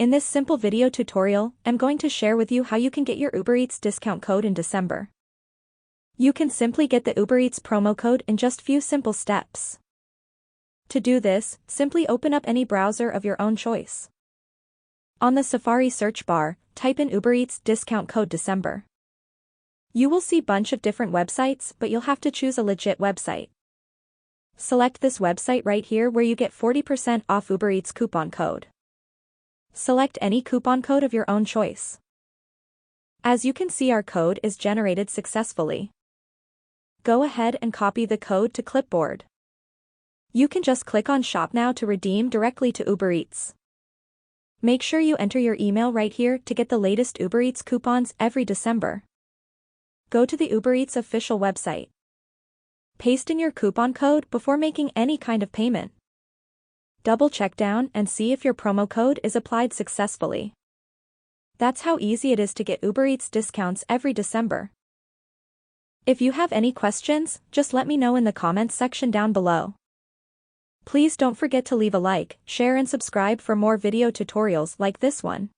In this simple video tutorial, I'm going to share with you how you can get your UberEats discount code in December. You can simply get the UberEats promo code in just few simple steps. To do this, simply open up any browser of your own choice. On the Safari search bar, type in UberEats discount code December. You will see a bunch of different websites, but you'll have to choose a legit website. Select this website right here where you get 40% off UberEats coupon code. Select any coupon code of your own choice. As you can see, our code is generated successfully. Go ahead and copy the code to clipboard. You can just click on Shop Now to redeem directly to UberEats. Make sure you enter your email right here to get the latest UberEats coupons every December. Go to the UberEats official website. Paste in your coupon code before making any kind of payment. Double check down and see if your promo code is applied successfully. That's how easy it is to get UberEats discounts every December. If you have any questions, just let me know in the comments section down below. Please don't forget to leave a like, share and subscribe for more video tutorials like this one.